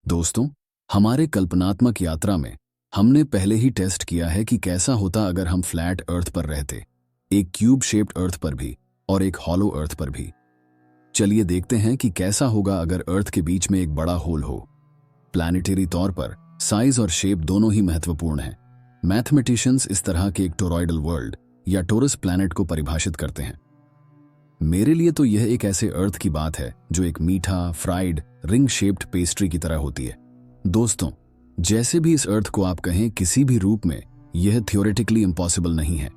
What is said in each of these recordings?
दोस्तों, हमारे कल्पनात्मक यात्रा में हमने पहले ही टेस्ट किया है कि कैसा होता अगर हम फ्लैट अर्थ पर रहते, एक क्यूब शेप्ड अर्थ पर भी और एक हॉलो अर्थ पर भी। चलिए देखते हैं कि कैसा होगा अगर अर्थ के बीच में एक बड़ा होल हो। प्लैनेटरी तौर पर साइज और शेप दोनों ही महत्वपूर्ण हैं। मैथमेटिशियंस इस तरह के एक टोरॉइडल वर्ल्ड या टोरस प्लैनेट को परिभाषित करते हैं। मेरे लिए तो यह एक ऐसे अर्थ की बात है जो एक मीठा, फ्राइड, रिंग शेप्ड पेस्ट्री की तरह होती है। दोस्तों, जैसे भी इस अर्थ को आप कहें, किसी भी रूप में यह थियोरेटिकली इम्पॉसिबल नहीं है।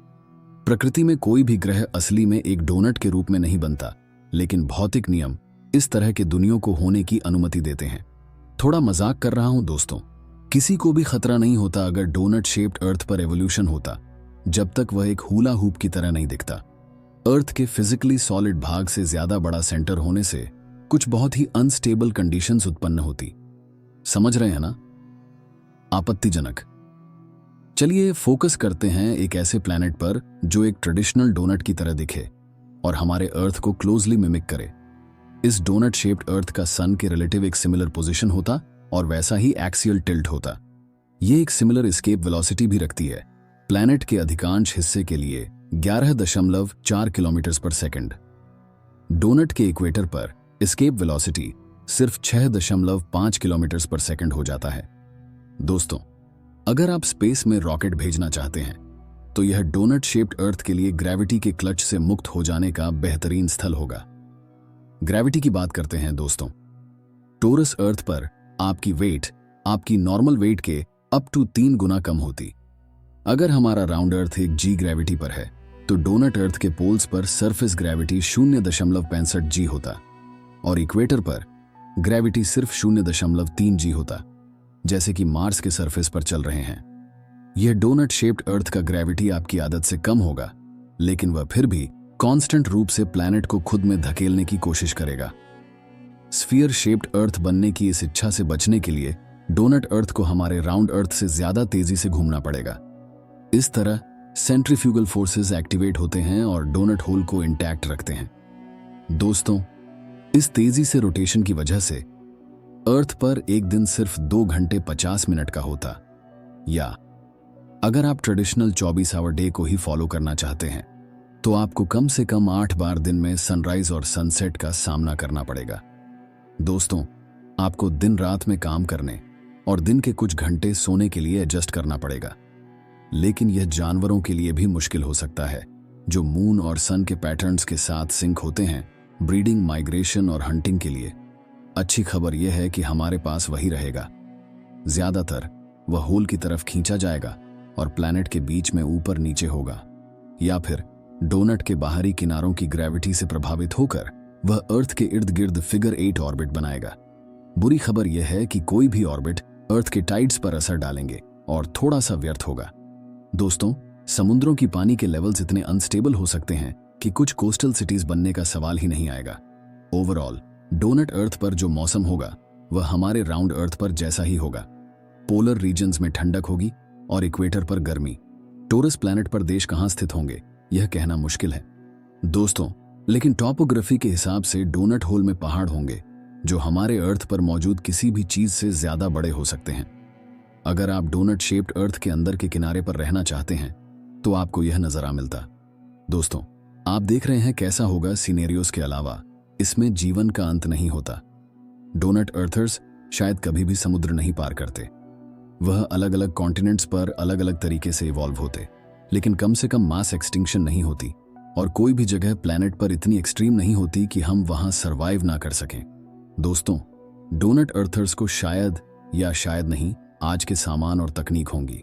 प्रकृति में कोई भी ग्रह असली में एक डोनट के रूप में नहीं बनता, लेकिन भौतिक नियम इस तरह के दुनियाओं को होने की अनुमति देते हैं। थोड़ा मजाक कर रहा हूं दोस्तों। किसी को भी खतरा नहीं होता अगर डोनट शेप्ड अर्थ पर एवोल्यूशन होता, जब तक वह एक हुला हूप की तरह नहीं दिखता। अर्थ के फिजिकली सॉलिड भाग से ज्यादा बड़ा सेंटर होने से कुछ बहुत ही अनस्टेबल कंडीशंस उत्पन्न होती। समझ रहे हैं ना? आपत्तिजनक। चलिए फोकस करते हैं एक ऐसे प्लैनेट पर जो एक ट्रेडिशनल डोनट की तरह दिखे और हमारे अर्थ को क्लोजली मिमिक करे। इस डोनट शेप्ड अर्थ का सन के रिलेटिव एक सिमिलर पोजीशन होता और वैसा ही एक्सियल टिल्ट होता। ये एक सिमिलर एस्केप वेलोसिटी भी रखती है, प्लैनेट के अधिकांश हिस्से के लिए 11.4 किलोमीटर पर सेकंड। डोनट के इक्वेटर पर एस्केप वेलोसिटी सिर्फ 6.5 किलोमीटर पर सेकंड हो जाता है। दोस्तों, अगर आप स्पेस में रॉकेट भेजना चाहते हैं तो यह डोनट शेप्ड अर्थ के लिए ग्रेविटी के क्लच से मुक्त हो जाने का बेहतरीन स्थल होगा। ग्रेविटी की बात करते हैं दोस्तों। टोरस अर्थ पर आपकी वेट आपकी नॉर्मल वेट के अप टू 3 गुना कम होती। अगर हमारा राउंड अर्थ एक जी ग्रेविटी पर है तो डोनट अर्थ के पोल्स पर सरफेस ग्रेविटी 0.65 जी होता और इक्वेटर पर ग्रेविटी सिर्फ 0.3 जी होता, जैसे कि मार्स के सरफेस पर चल रहे हैं। यह डोनट शेप्ड अर्थ का ग्रेविटी आपकी आदत से कम होगा, लेकिन वह फिर भी कांस्टेंट रूप से प्लैनेट को खुद में धकेलने की कोशिश करेगा। स्फीयर शेप्ड अर्थ बनने की इस इच्छा से बचने के लिए डोनट अर्थ को हमारे राउंड अर्थ से ज्यादा तेजी से घूमना पड़ेगा। इस तरह सेंट्रीफ्यूगल फोर्सेस एक्टिवेट होते हैं और डोनट होल को इंटैक्ट रखते हैं। दोस्तों, इस तेजी से रोटेशन की वजह से अर्थ पर एक दिन सिर्फ 2 घंटे 50 मिनट का होता। या अगर आप ट्रेडिशनल 24 आवर डे को ही फॉलो करना चाहते हैं तो आपको कम से कम 8 बार दिन में सनराइज और सनसेट का सामना करना पड़ेगा। दोस्तों, आपको दिन रात में काम करने और दिन के कुछ घंटे सोने के लिए एडजस्ट करना पड़ेगा। लेकिन यह जानवरों के लिए भी मुश्किल हो सकता है जो मून और सन के पैटर्न्स के साथ सिंक होते हैं ब्रीडिंग, माइग्रेशन और हंटिंग के लिए। अच्छी खबर यह है कि हमारे पास वही रहेगा। ज्यादातर वह होल की तरफ खींचा जाएगा और प्लैनेट के बीच में ऊपर नीचे होगा, या फिर डोनट के बाहरी किनारों की ग्रेविटी से प्रभावित होकर वह अर्थ के इर्द गिर्द फिगर 8 ऑर्बिट बनाएगा। बुरी खबर यह है कि कोई भी ऑर्बिट अर्थ के टाइड्स पर असर डालेंगे और थोड़ा सा व्यर्थ होगा। दोस्तों, समुद्रों की पानी के लेवल्स इतने अनस्टेबल हो सकते हैं कि कुछ कोस्टल सिटीज बनने का सवाल ही नहीं आएगा। ओवरऑल डोनट अर्थ पर जो मौसम होगा वह हमारे राउंड अर्थ पर जैसा ही होगा। पोलर रीजन्स में ठंडक होगी और इक्वेटर पर गर्मी। टोरस प्लैनेट पर देश कहां स्थित होंगे यह कहना मुश्किल है दोस्तों, लेकिन टॉपोग्राफी के हिसाब से डोनट होल में पहाड़ होंगे जो हमारे अर्थ पर मौजूद किसी भी चीज से ज्यादा बड़े हो सकते हैं। अगर आप डोनट शेप्ड अर्थ के अंदर के किनारे पर रहना चाहते हैं तो आपको यह नजारा मिलता। दोस्तों, आप देख रहे हैं कैसा होगा सिनेरियोस के अलावा इसमें जीवन का अंत नहीं होता। डोनट अर्थर्स शायद कभी भी समुद्र नहीं पार करते। वह अलग अलग कॉन्टिनेंट्स पर अलग अलग तरीके से इवॉल्व होते, लेकिन कम से कम मास एक्सटिंक्शन नहीं होती और कोई भी जगह प्लैनेट पर इतनी एक्सट्रीम नहीं होती कि हम वहां सरवाइव ना कर सकें। दोस्तों, डोनट अर्थर्स को शायद या शायद नहीं आज के सामान और तकनीक होंगी।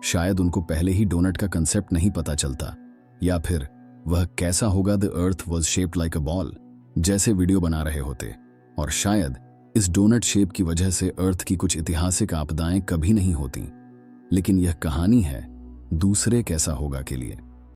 शायद उनको पहले ही डोनट का कंसेप्ट नहीं पता चलता, या फिर वह कैसा होगा the earth was shaped like a ball जैसे वीडियो बना रहे होते, और शायद इस डोनट शेप की वजह से अर्थ की कुछ ऐतिहासिक आपदाएं कभी नहीं होती। लेकिन यह कहानी है दूसरे कैसा होगा के लिए।